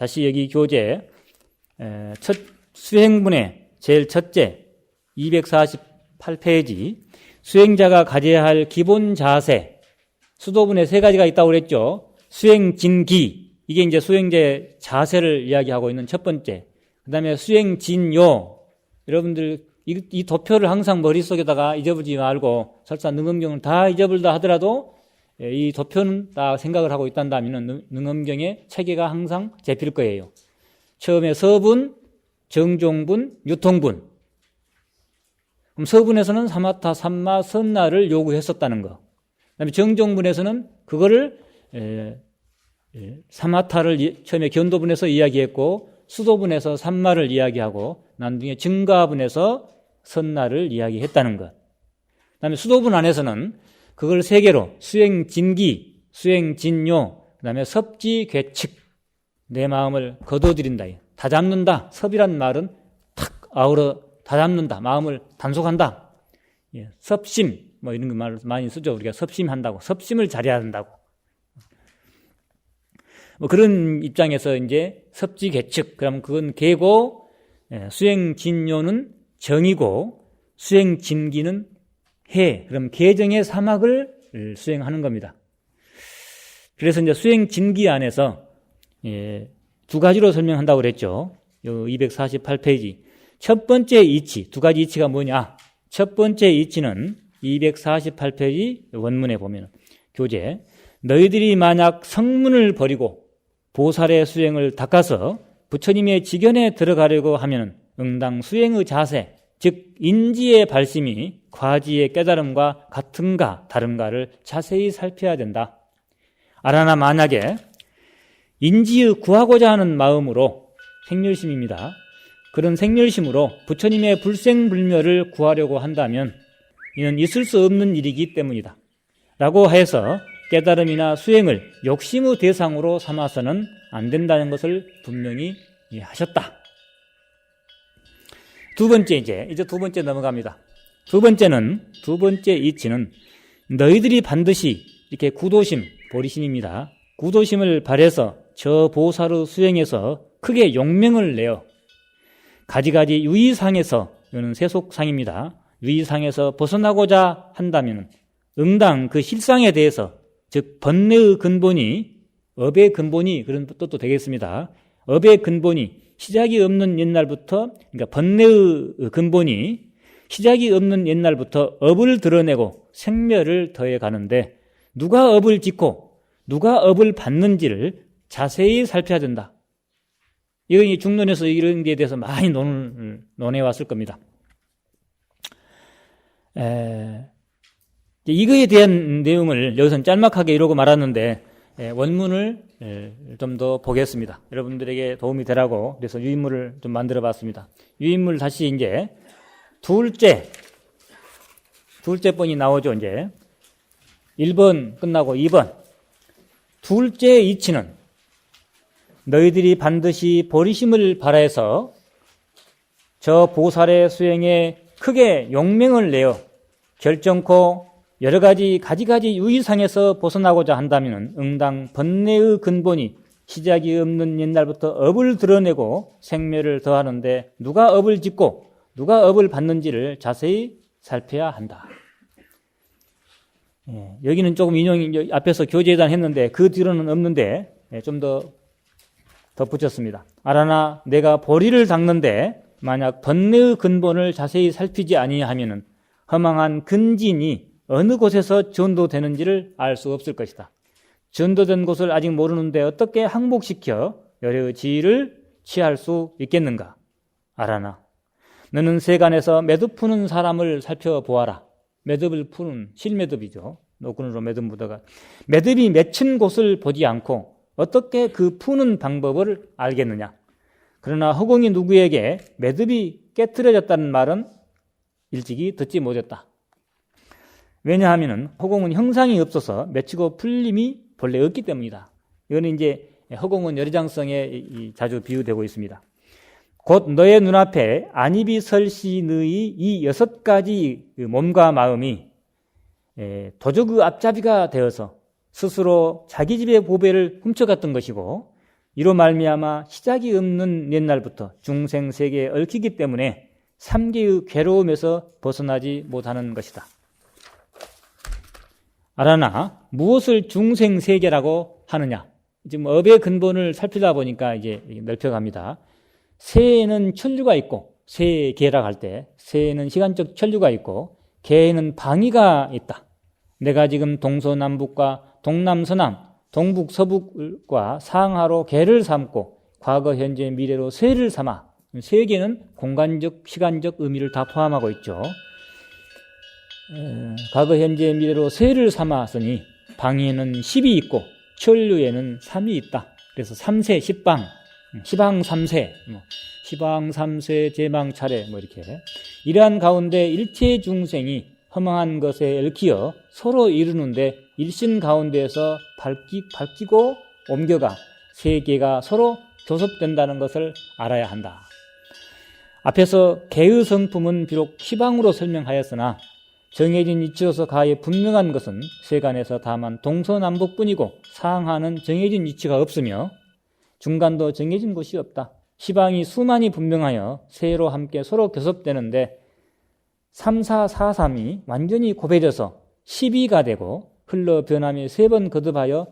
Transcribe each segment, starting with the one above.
다시 여기 교재 첫 수행문의 제일 첫째 248페이지 수행자가 가져야 할 기본 자세 수도분에 세 가지가 있다고 그랬죠. 수행진기 이게 이제 수행자의 자세를 이야기하고 있는 첫 번째. 그 다음에 수행진요 여러분들 이 도표를 항상 머릿속에다가 잊어버리지 말고 설사 능엄경을 다 잊어버리다 하더라도 이 도표는 다 생각을 하고 있단다면 능엄경의 체계가 항상 잡힐 거예요. 처음에 서분, 정종분, 유통분. 그럼 서분에서는 사마타, 삼마, 선나를 요구했었다는 거. 그다음에 정종분에서는 그거를 사마타를 처음에 견도분에서 이야기했고 수도분에서 삼마를 이야기하고 나중에 증가분에서 선나를 이야기했다는 것. 그다음에 수도분 안에서는 그걸 세 개로 수행진기, 수행진요, 그다음에 섭지괴측 내 마음을 거둬들인다. 다 잡는다. 섭이란 말은 탁 아우러 다 잡는다. 마음을 단속한다. 섭심 뭐 이런 말 많이 쓰죠. 우리가 섭심한다고. 섭심을 잘해야 한다고. 뭐 그런 입장에서 이제 섭지괴측 그럼 그건 계고 수행진요는 정이고 수행진기는 해. 그럼 계정의 사막을 수행하는 겁니다. 그래서 이제 수행진기 안에서 두 가지로 설명한다고 그랬죠. 248페이지. 첫 번째 이치, 두 가지 이치가 뭐냐? 첫 번째 이치는 248페이지 원문에 보면 교재 너희들이 만약 성문을 버리고 보살의 수행을 닦아서 부처님의 지견에 들어가려고 하면 응당 수행의 자세, 즉 인지의 발심이 과지의 깨달음과 같은가 다른가를 자세히 살펴야 된다. 아라나 만약에 인지의 구하고자 하는 마음으로 생멸심입니다. 그런 생멸심으로 부처님의 불생불멸을 구하려고 한다면 이는 있을 수 없는 일이기 때문이다. 라고 해서 깨달음이나 수행을 욕심의 대상으로 삼아서는 안 된다는 것을 분명히 하셨다. 두 번째 이제 두 번째 넘어갑니다. 두 번째 이치는 너희들이 반드시 이렇게 구도심, 보리심입니다. 구도심을 발해서 저 보살의 수행에서 크게 용명을 내어 가지가지 유의상에서 이거는 세속상입니다. 유의상에서 벗어나고자 한다면 응당 그 실상에 대해서 즉 번뇌의 근본이 업의 근본이 그런 뜻도 되겠습니다. 업의 근본이 시작이 없는 옛날부터 그러니까 번뇌의 근본이 시작이 없는 옛날부터 업을 드러내고 생멸을 더해 가는데 누가 업을 짓고 누가 업을 받는지를 자세히 살펴야 된다. 이건 중론에서 이런 데 대해서 많이 논해 왔을 겁니다. 이거에 대한 내용을 여기서는 짤막하게 이러고 말았는데 원문을 좀 더 보겠습니다. 여러분들에게 도움이 되라고 그래서 유인물을 좀 만들어 봤습니다. 유인물 다시 이제 둘째 번이 나오죠. 이제 1번 끝나고 2번 둘째 이치는 너희들이 반드시 보리심을 발해서 저 보살의 수행에 크게 용명을 내어 결정코 여러 가지 가지가지 유의상에서 벗어나고자 한다면 응당 번뇌의 근본이 시작이 없는 옛날부터 업을 드러내고 생멸을 더하는데 누가 업을 짓고 누가 업을 받는지를 자세히 살펴야 한다. 여기는 조금 인용이 앞에서 교재에다 했는데 그 뒤로는 없는데 좀 더 덧붙였습니다. 아라나 내가 보리를 닦는데 만약 번뇌의 근본을 자세히 살피지 아니하면은 허망한 근진이 어느 곳에서 전도되는지를 알 수 없을 것이다. 전도된 곳을 아직 모르는데 어떻게 항복시켜 여러 지위를 취할 수 있겠는가? 아라나 너는 세간에서 매듭 푸는 사람을 살펴보아라. 매듭을 푸는 실매듭이죠. 노끈으로 매듭 묻어가 매듭이 맺힌 곳을 보지 않고 어떻게 그 푸는 방법을 알겠느냐? 그러나 허공이 누구에게 매듭이 깨트려졌다는 말은 일찍이 듣지 못했다. 왜냐하면 허공은 형상이 없어서 맺히고 풀림이 본래 없기 때문이다. 이거는 이제 허공은 열의장성에 자주 비유되고 있습니다. 곧 너의 눈앞에 안입이 설시의 이 6가지 몸과 마음이 도적의 앞잡이가 되어서 스스로 자기 집의 보배를 훔쳐갔던 것이고 이로 말미암아 시작이 없는 옛날부터 중생세계에 얽히기 때문에 삼계의 괴로움에서 벗어나지 못하는 것이다. 알아나 무엇을 중생세계라고 하느냐? 지금 업의 근본을 살피다 보니까 이제 넓혀갑니다. 세에는 천류가 있고, 세계라 할 때 세에는 시간적 천류가 있고, 계에는 방위가 있다. 내가 지금 동서남북과 동남서남, 동북서북과 상하로 계를 삼고 과거, 현재, 미래로 세를 삼아, 세계는 공간적, 시간적 의미를 다 포함하고 있죠. 과거, 현재, 미래로 세를 삼았으니 방위에는 10이 있고 천류에는 3이 있다. 그래서 3세, 10방, 시방 3세, 시방 3세, 제방 차례 이렇게 이러한 가운데 일체 중생이 허망한 것에 얽히어 서로 이루는데 일신 가운데에서 밝히고 옮겨가 세계가 서로 교섭된다는 것을 알아야 한다. 앞에서 개의 성품은 비록 시방으로 설명하였으나 정해진 위치로서 가히 분명한 것은 세간에서 다만 동서남북뿐이고 상하는 정해진 위치가 없으며 중간도 정해진 곳이 없다. 시방이 수만이 분명하여 세로 함께 서로 교섭되는데 3, 4, 4, 3이 완전히 곱해져서 12가 되고 흘러 변함이 3번 거듭하여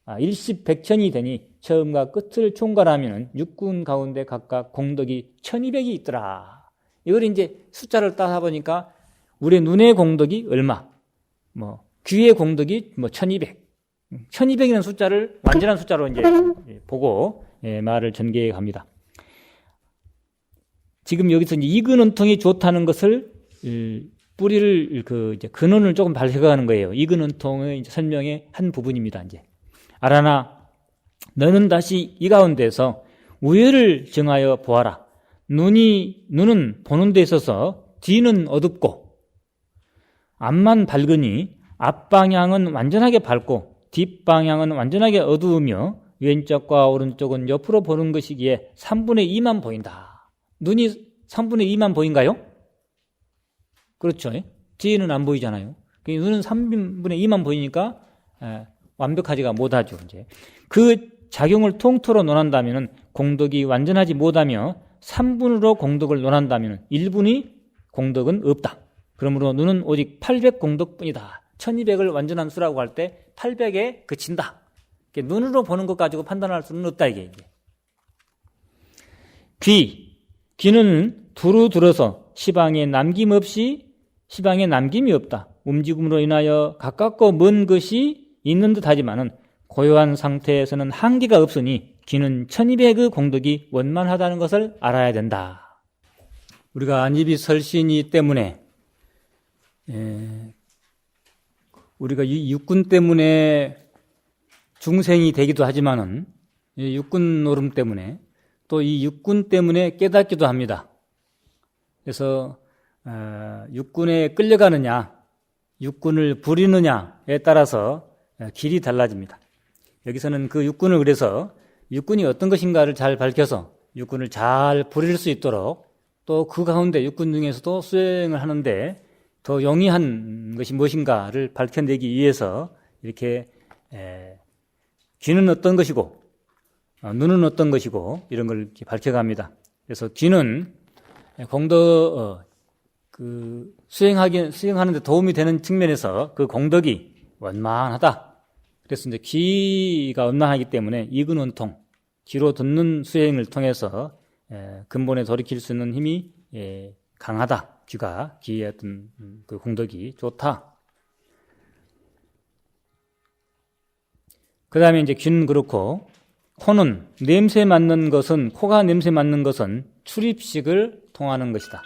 110백천이 되니 처음과 끝을 총괄하면 육군 가운데 각각 공덕이 1200이 있더라. 이걸 이제 숫자를 따서 보니까 우리 눈의 공덕이 얼마, 귀의 공덕이 1200. 1200이라는 숫자를 완전한 숫자로 이제 보고 말을 전개해 갑니다. 지금 여기서 이제 이근원통이 좋다는 것을 뿌리를 이제 근원을 조금 밝혀가는 거예요. 이근원통의 이제 설명의 한 부분입니다. 이제 알아나 너는 다시 이 가운데서 우열을 정하여 보아라. 눈은 보는 데 있어서 뒤는 어둡고 앞만 밝으니 앞방향은 완전하게 밝고 뒷방향은 완전하게 어두우며 왼쪽과 오른쪽은 옆으로 보는 것이기에 3분의 2만 보인다. 눈이 3분의 2만 보인가요? 그렇죠. 뒤에는 안 보이잖아요. 눈은 3분의 2만 보이니까 완벽하지가 못하죠. 이제 그 작용을 통틀어 논한다면 공덕이 완전하지 못하며 3분으로 공덕을 논한다면 1분이 공덕은 없다. 그러므로 눈은 오직 800공덕뿐이다. 1200을 완전한 수라고 할 때 800에 그친다. 눈으로 보는 것 가지고 판단할 수는 없다. 이게 귀는 두루 들어서 시방에 남김이 없다. 움직임으로 인하여 가깝고 먼 것이 있는 듯 하지만은 고요한 상태에서는 한계가 없으니 귀는 1200의 공덕이 원만하다는 것을 알아야 된다. 우리가 안입이 설신이 때문에 우리가 이 육군 때문에 중생이 되기도 하지만은 육군 노름 때문에 또 이 육군 때문에 깨닫기도 합니다. 그래서 육군에 끌려가느냐, 육군을 부리느냐에 따라서 길이 달라집니다. 여기서는 그 육군을 그래서 육군이 어떤 것인가를 잘 밝혀서 육군을 잘 부릴 수 있도록 또 그 가운데 육군 중에서도 수행을 하는데 더 용이한 것이 무엇인가를 밝혀내기 위해서 이렇게 귀는 어떤 것이고 눈은 어떤 것이고 이런 걸 이렇게 밝혀갑니다. 그래서 귀는 공덕 수행하는데 도움이 되는 측면에서 그 공덕이 원만하다. 그래서 이제 귀가 원만하기 때문에 이근원통 귀로 듣는 수행을 통해서 근본에 돌이킬 수 있는 힘이 강하다. 귀의 어떤 그 공덕이 좋다. 그 다음에 이제 귀는 그렇고 코는 코가 냄새 맡는 것은 출입식을 통하는 것이다.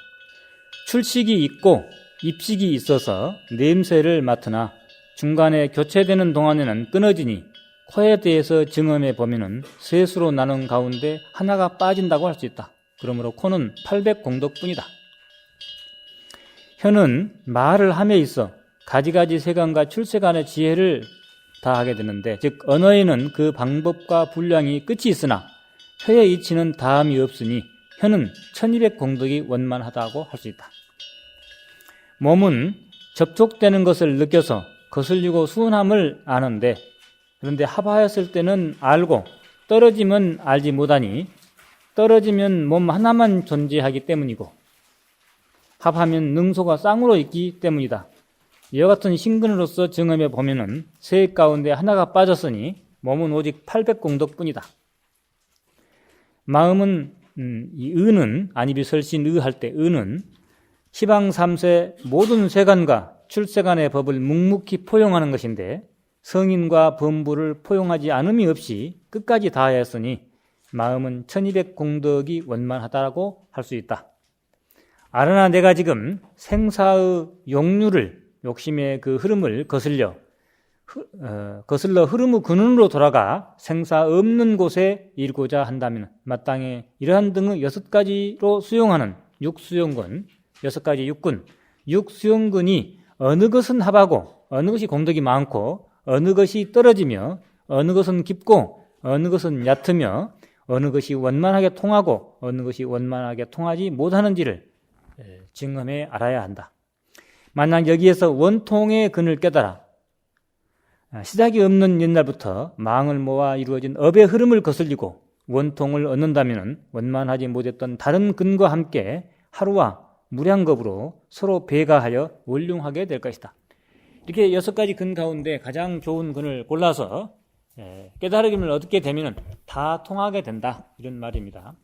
출식이 있고 입식이 있어서 냄새를 맡으나 중간에 교체되는 동안에는 끊어지니 코에 대해서 증험해 보면은 셋으로 나눈 가운데 하나가 빠진다고 할 수 있다. 그러므로 코는 800공덕뿐이다. 혀는 말을 함에 있어 가지가지 세간과 출세간의 지혜를 다하게 되는데, 즉 언어에는 그 방법과 분량이 끝이 있으나 혀의 이치는 다함이 없으니 혀는 1200공덕이 원만하다고 할 수 있다. 몸은 접촉되는 것을 느껴서 거슬리고 수운함을 아는데, 그런데 합하였을 때는 알고 떨어지면 알지 못하니 떨어지면 몸 하나만 존재하기 때문이고 합하면 능소가 쌍으로 있기 때문이다. 이와 같은 신근으로서 증험해 보면은 세 가운데 하나가 빠졌으니 몸은 오직 800공덕뿐이다. 마음은 이 의는 안입이 설신 의할 때 의는 시방 3세 모든 세간과 출세간의 법을 묵묵히 포용하는 것인데 성인과 범부를 포용하지 않음이 없이 끝까지 다하였으니 마음은 1200공덕이 원만하다고 할 수 있다. 아르나 내가 지금 생사의 욕류를 욕심의 그 흐름을 거슬러 흐름의 근원으로 돌아가 생사 없는 곳에 이르고자 한다면 마땅히 이러한 등의 6가지로 수용하는 육수용근, 6가지 육군, 육수용근이 어느 것은 합하고 어느 것이 공덕이 많고 어느 것이 떨어지며 어느 것은 깊고 어느 것은 얕으며 어느 것이 원만하게 통하고 어느 것이 원만하게 통하지 못하는지를 증험해 알아야 한다. 만약 여기에서 원통의 근을 깨달아 시작이 없는 옛날부터 망을 모아 이루어진 업의 흐름을 거슬리고 원통을 얻는다면 원만하지 못했던 다른 근과 함께 하루와 무량겁으로 서로 배가하여 원륭하게 될 것이다. 이렇게 6가지 근 가운데 가장 좋은 근을 골라서 깨달음을 얻게 되면 다 통하게 된다. 이런 말입니다.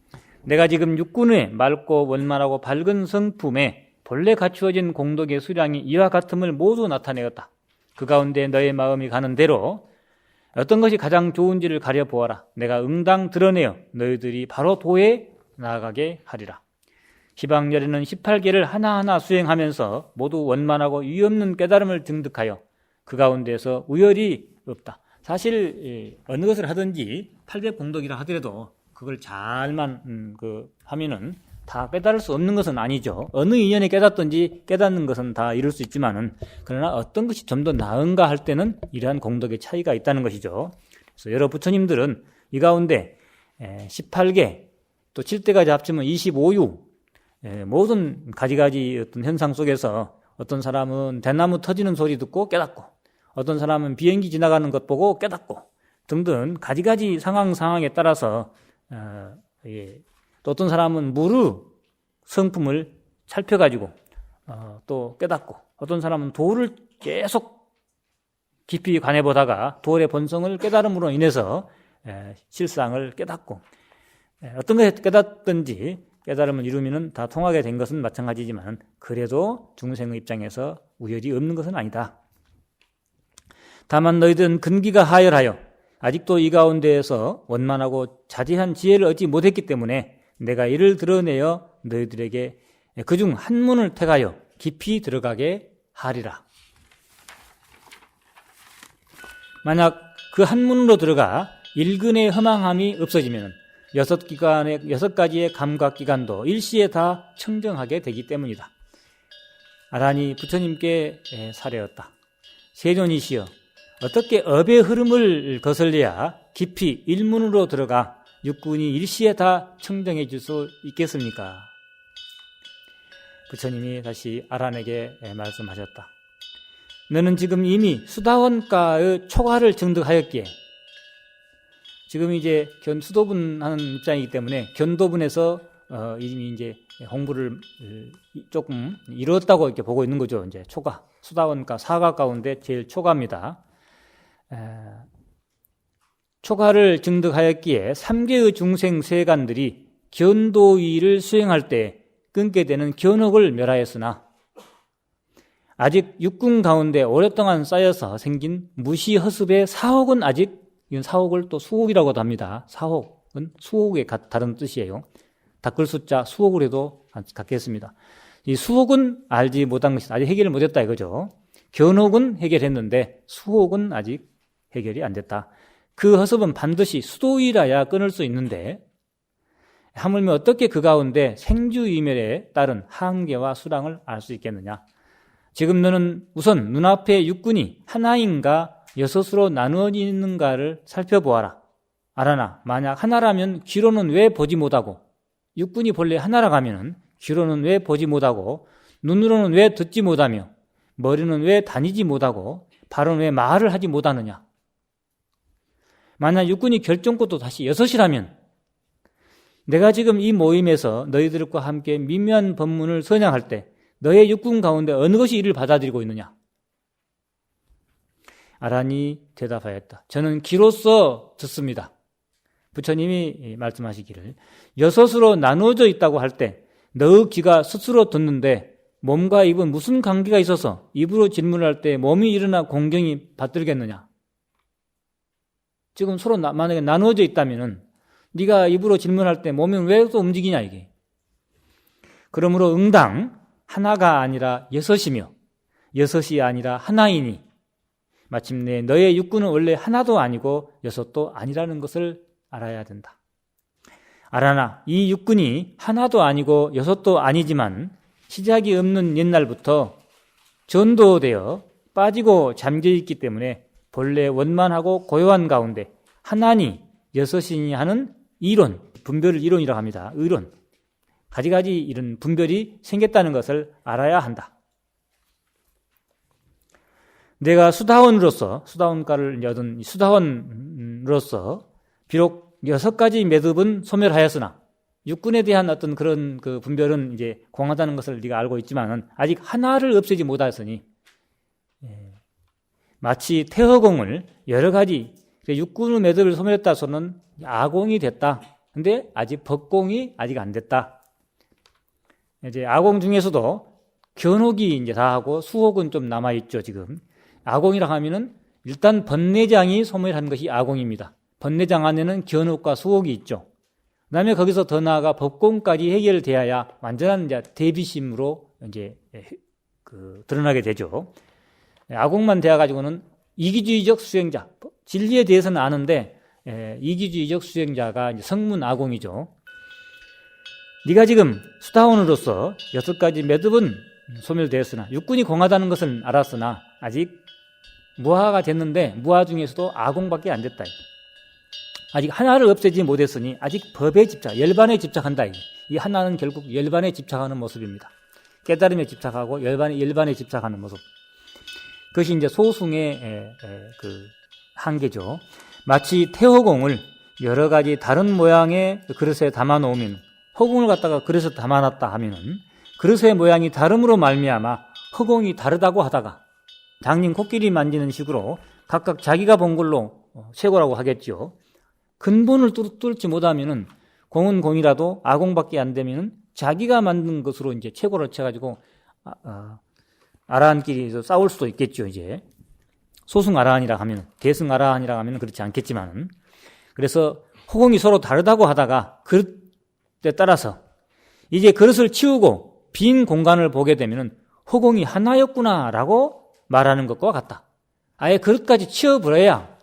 내가 지금 육군의 맑고 원만하고 밝은 성품에 본래 갖추어진 공덕의 수량이 이와 같음을 모두 나타내었다. 그 가운데 너의 마음이 가는 대로 어떤 것이 가장 좋은지를 가려보아라. 내가 응당 드러내어 너희들이 바로 도에 나아가게 하리라. 시방열에는 18개를 하나하나 수행하면서 모두 원만하고 위없는 깨달음을 증득하여 그 가운데서 우열이 없다. 사실 어느 것을 하든지 800공덕이라 하더라도 그걸 잘만 하면은 다 깨달을 수 없는 것은 아니죠. 어느 인연에 깨닫든지 깨닫는 것은 다 이룰 수 있지만은 그러나 어떤 것이 좀 더 나은가 할 때는 이러한 공덕의 차이가 있다는 것이죠. 그래서 여러 부처님들은 이 가운데 18개 또 7대까지 합치면 25유 모든 가지가지 어떤 현상 속에서 어떤 사람은 대나무 터지는 소리 듣고 깨닫고 어떤 사람은 비행기 지나가는 것 보고 깨닫고 등등 가지가지 상황에 따라서 또 어떤 사람은 물의 성품을 살펴가지고 또 깨닫고 어떤 사람은 돌을 계속 깊이 관해보다가 돌의 본성을 깨달음으로 인해서 실상을 깨닫고 어떤 것을 깨닫든지 깨달음을 이루면 다 통하게 된 것은 마찬가지지만 그래도 중생의 입장에서 우열이 없는 것은 아니다. 다만 너희들은 근기가 하열하여 아직도 이 가운데에서 원만하고 자제한 지혜를 얻지 못했기 때문에 내가 이를 드러내어 너희들에게 그중 한 문을 택하여 깊이 들어가게 하리라. 만약 그 한 문으로 들어가 일근의 허망함이 없어지면 6가지의 감각기관도 일시에 다 청정하게 되기 때문이다. 아란이 부처님께 사례였다. 세존이시여 어떻게 업의 흐름을 거슬려야 깊이 일문으로 들어가 육군이 일시에 다 청정해 줄 수 있겠습니까? 부처님이 다시 아란에게 말씀하셨다. 너는 지금 이미 수다원가의 초과를 증득하였기에 지금 이제 수도분 하는 입장이기 때문에 견도분에서 이미 이제 공부를 조금 이뤘다고 이렇게 보고 있는 거죠. 이제 초과. 수다원가, 사가 가운데 제일 초과입니다. 초과를 증득하였기에 3개의 중생 세간들이 견도위를 수행할 때 끊게 되는 견혹을 멸하였으나 아직 육군 가운데 오랫동안 쌓여서 생긴 무시허습의 사혹은 아직 이건 사혹을 또 수혹이라고도 합니다. 사혹은 수혹의 다른 뜻이에요. 닦을 숫자 수혹을 해도 같겠습니다. 이 수혹은 알지 못한 것이 아직 해결을 못했다 이거죠. 견혹은 해결했는데 수혹은 아직 해결이 안 됐다. 그 허습은 반드시 수도이라야 끊을 수 있는데 하물며 어떻게 그 가운데 생주이멸에 따른 한계와 수량을 알 수 있겠느냐. 지금 너는 우선 눈앞에 육군이 하나인가 여섯으로 나누어지는가를 살펴보아라. 아라나 만약 하나라면 귀로는 왜 보지 못하고 육군이 본래 하나라고 하면 귀로는 왜 보지 못하고 눈으로는 왜 듣지 못하며 머리는 왜 다니지 못하고 발은 왜 말을 하지 못하느냐. 만약 육군이 결정권도 다시 6이라면 내가 지금 이 모임에서 너희들과 함께 미묘한 법문을 선양할 때 너의 육군 가운데 어느 것이 이를 받아들이고 있느냐? 아란이 대답하였다. 저는 귀로써 듣습니다. 부처님이 말씀하시기를 6으로 나누어져 있다고 할 때 너의 귀가 스스로 듣는데 몸과 입은 무슨 관계가 있어서 입으로 질문할 때 몸이 일어나 공경이 받들겠느냐? 지금 서로 만약에 나누어져 있다면은 네가 입으로 질문할 때 몸이 왜 또 움직이냐 이게. 그러므로 응당 하나가 아니라 6이며 6이 아니라 하나이니 마침내 너의 육군은 원래 하나도 아니고 6도 아니라는 것을 알아야 된다. 아라나 이 육군이 하나도 아니고 6도 아니지만 시작이 없는 옛날부터 전도되어 빠지고 잠겨있기 때문에 본래 원만하고 고요한 가운데 하나니 6이니 하는 이론, 분별을 이론이라고 합니다. 의론. 가지가지 이런 분별이 생겼다는 것을 알아야 한다. 내가 수다원과를 얻은 수다원으로서 비록 6가지 매듭은 소멸하였으나 육군에 대한 어떤 그런 그 분별은 이제 공하다는 것을 네가 알고 있지만은 아직 하나를 없애지 못하였으니 마치 태허공을 여러 가지 육군의 매듭을 소멸했다서는 아공이 됐다. 근데 아직 법공이 아직 안 됐다. 이제 아공 중에서도 견옥이 이제 다 하고 수옥은 좀 남아 있죠, 지금. 아공이라 하면은 일단 번뇌장이 소멸한 것이 아공입니다. 번뇌장 안에는 견옥과 수옥이 있죠. 그다음에 거기서 더 나아가 법공까지 해결돼야 완전한 이제 대비심으로 이제 드러나게 되죠. 아공만 되어 가지고는 이기주의적 수행자, 진리에 대해서는 아는데 이기주의적 수행자가 이제 성문 아공이죠. 네가 지금 수다원으로서 6가지 매듭은 소멸되었으나 육군이 공하다는 것은 알았으나 아직 무아가 됐는데 무아 중에서도 아공밖에 안 됐다. 아직 하나를 없애지 못했으니 아직 법에 집착, 열반에 집착한다. 이 하나는 결국 열반에 집착하는 모습입니다. 깨달음에 집착하고 열반에 집착하는 모습. 그것이 이제 소승의 그 한계죠. 마치 태허공을 여러 가지 다른 모양의 그릇에 담아 놓으면 허공을 갖다가 그릇에 담아놨다 하면은 그릇의 모양이 다름으로 말미암아 허공이 다르다고 하다가 장님 코끼리 만지는 식으로 각각 자기가 본 걸로 최고라고 하겠죠. 근본을 뚫지 못하면은 공은 공이라도 아공밖에 안 되면은 자기가 만든 것으로 이제 최고를 쳐가지고 아라한끼리 싸울 수도 있겠죠. 이제 소승 아라한이라 하면 대승 아라한이라 하면 그렇지 않겠지만 그래서 허공이 서로 다르다고 하다가 그릇에 따라서 이제 그릇을 치우고 빈 공간을 보게 되면은 허공이 하나였구나라고 말하는 것과 같다. 아예 그릇까지 치워버려야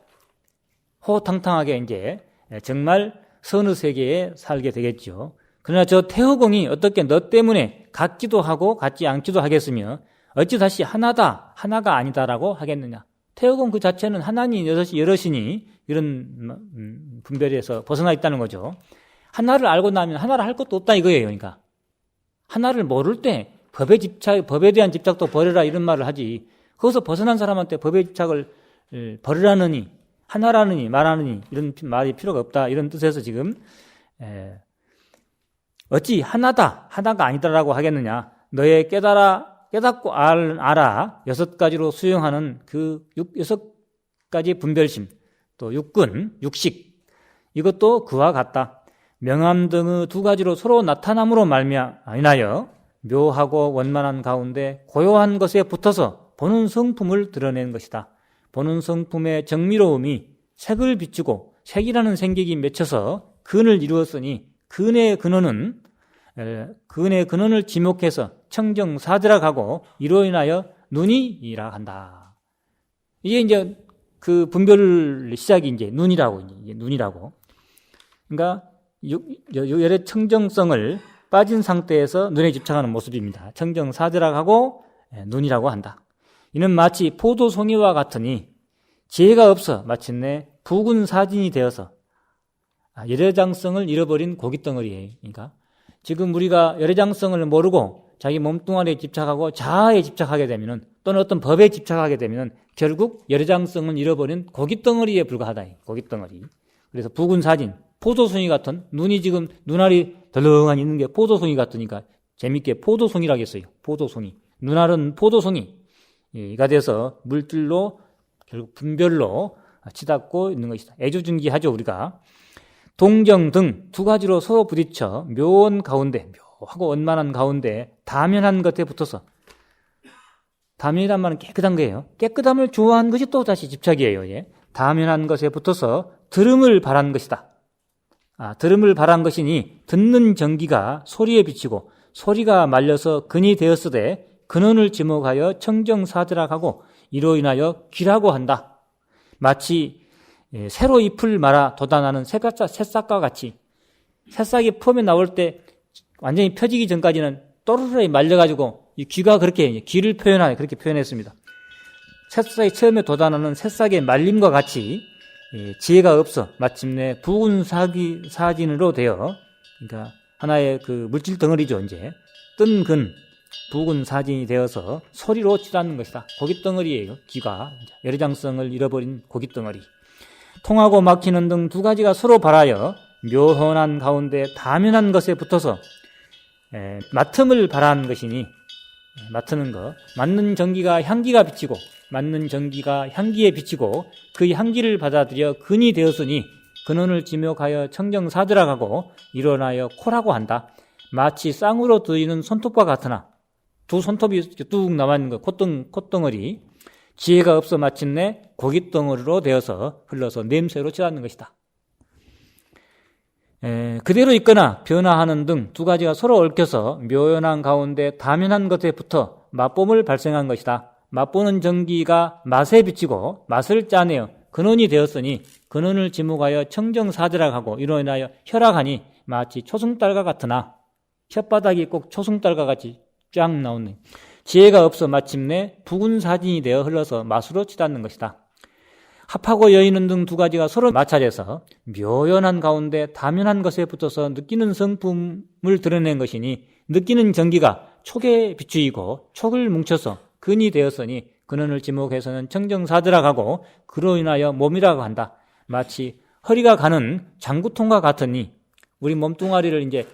호탕탕하게 이제 정말 선의 세계에 살게 되겠죠. 그러나 저 태허공이 어떻게 너 때문에 같기도 하고 같지 않기도 하겠으며 어찌 다시 하나다, 하나가 아니다라고 하겠느냐. 태허공 그 자체는 하나니 여럿이니 이런 분별에서 벗어나 있다는 거죠. 하나를 알고 나면 하나를 할 것도 없다 이거예요. 그러니까 하나를 모를 때 법에 대한 집착도 버려라 이런 말을 하지. 거기서 벗어난 사람한테 법의 집착을 버리라느니 하나라느니 말하느니 이런 말이 필요가 없다 이런 뜻에서 지금 어찌 하나다 하나가 아니다라고 하겠느냐. 너의 깨닫고 알아 6가지로 수용하는 그 6가지 분별심 또 육군 육식 이것도 그와 같다. 명암 등의 2가지로 서로 나타남으로 말미암아 묘하고 원만한 가운데 고요한 것에 붙어서 보는 성품을 드러내는 것이다. 보는 성품의 정미로움이 색을 비추고 색이라는 생격이 맺혀서 근을 이루었으니 근의 근원을 지목해서 청정사드락하고 이로 인하여 눈이라 한다. 이게 이제 그 분별 시작이 이제 눈이라고. 그러니까 열의 청정성을 빠진 상태에서 눈에 집착하는 모습입니다. 청정사드락하고 눈이라고 한다. 이는 마치 포도송이와 같으니 지혜가 없어 마침내 붉은 사진이 되어서 열애장성을 잃어버린 고깃덩어리예요. 그러니까 지금 우리가 열애장성을 모르고 자기 몸뚱아리에 집착하고 자아에 집착하게 되면은 또는 어떤 법에 집착하게 되면은 결국 열애장성을 잃어버린 고깃덩어리에 불과하다. 고깃덩어리. 그래서 붉은 사진, 포도송이 같은 눈이 지금 눈알이 덜렁하니 있는 게 포도송이 같으니까 재밌게 포도송이라고 했어요. 포도송이. 눈알은 포도송이가 돼서 물질로 결국 분별로 치닫고 있는 것이다. 애주증기하죠, 우리가. 동정 등 두 가지로 서로 부딪혀 묘원 가운데, 묘하고 원만한 가운데 다면한 것에 붙어서, 다면이란 말은 깨끗한 거예요. 깨끗함을 좋아하는 것이 또 다시 집착이에요. 예. 다면한 것에 붙어서 들음을 바란 것이다. 들음을 바란 것이니 듣는 정기가 소리에 비치고 소리가 말려서 근이 되었으되 근원을 지목하여 청정사드락하고 이로 인하여 귀라고 한다. 마치 새로 잎을 말아 돋아나는 새싹과 같이, 새싹이 폼에 나올 때 완전히 펴지기 전까지는 또르르 말려가지고 이 귀가 그렇게 귀를 표현하여 그렇게 표현했습니다. 새싹이 처음에 돋아나는 새싹의 말림과 같이 지혜가 없어 마침내 붉은 사진으로 되어, 그러니까 하나의 그 물질 덩어리죠. 이제 뜬 근 붉은 사진이 되어서 소리로 치닫는 것이다. 고깃덩어리예요. 귀가 열애장성을 잃어버린 고깃덩어리. 통하고 막히는 등 두 가지가 서로 발하여 묘헌한 가운데 다면한 것에 붙어서 맡음을 바라는 것이니, 맡는 것, 맡는 전기가 향기가 비치고 맡는 전기가 향기에 비치고 그 향기를 받아들여 근이 되었으니 근원을 지목하여 청정사드락하고 일어나여 코라고 한다. 마치 쌍으로 들이는 손톱과 같으나, 두 손톱이 뚝 남아있는 것, 콧덩어리, 지혜가 없어 마침내 고깃덩어리로 되어서 흘러서 냄새로 치닫는 것이다. 그대로 있거나 변화하는 등 두 가지가 서로 얽혀서 묘연한 가운데 다면한 것에 붙어 맛봄을 발생한 것이다. 맛보는 전기가 맛에 비치고 맛을 짜내어 근원이 되었으니 근원을 지목하여 청정사드락하고 이로 인하여 혈락하니 마치 초승달과 같으나, 혓바닥이 꼭 초승달과 같이 쫙 나오는, 지혜가 없어 마침내 붉은 사진이 되어 흘러서 맛으로 치닫는 것이다. 합하고 여의는 등 두 가지가 서로 마찰해서 묘연한 가운데 다면한 것에 붙어서 느끼는 성품을 드러낸 것이니 느끼는 전기가 촉에 비추이고 촉을 뭉쳐서 근이 되었으니 근원을 지목해서는 청정사드락하고 그로 인하여 몸이라고 한다. 마치 허리가 가는 장구통과 같으니, 우리 몸뚱아리를 이제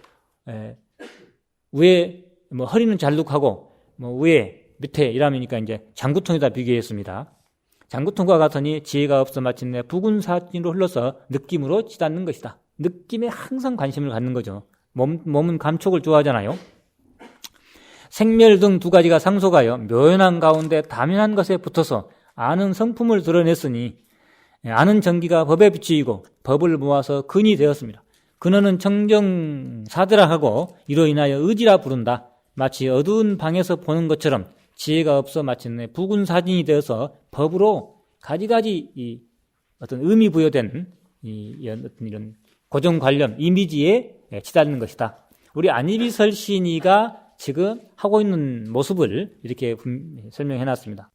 위에 허리는 잘룩하고 위에 밑에 이라면니까 이제 장구통에다 비교했습니다. 장구통과 같으니 지혜가 없어 마침내 붉은 사진으로 흘러서 느낌으로 치닫는 것이다. 느낌에 항상 관심을 갖는 거죠. 몸은 감촉을 좋아하잖아요. 생멸 등 두 가지가 상속하여 묘연한 가운데 다면한 것에 붙어서 아는 성품을 드러냈으니 아는 전기가 법에 비추이고 법을 모아서 근이 되었습니다. 근원은 청정사드락하고 이로 인하여 의지라 부른다. 마치 어두운 방에서 보는 것처럼 지혜가 없어 마침내 붉은 사진이 되어서 법으로 가지가지 어떤 의미 부여된 이런 고정관념, 이미지에 치닫는 것이다. 우리 안희비설 시인이가 지금 하고 있는 모습을 이렇게 설명해 놨습니다.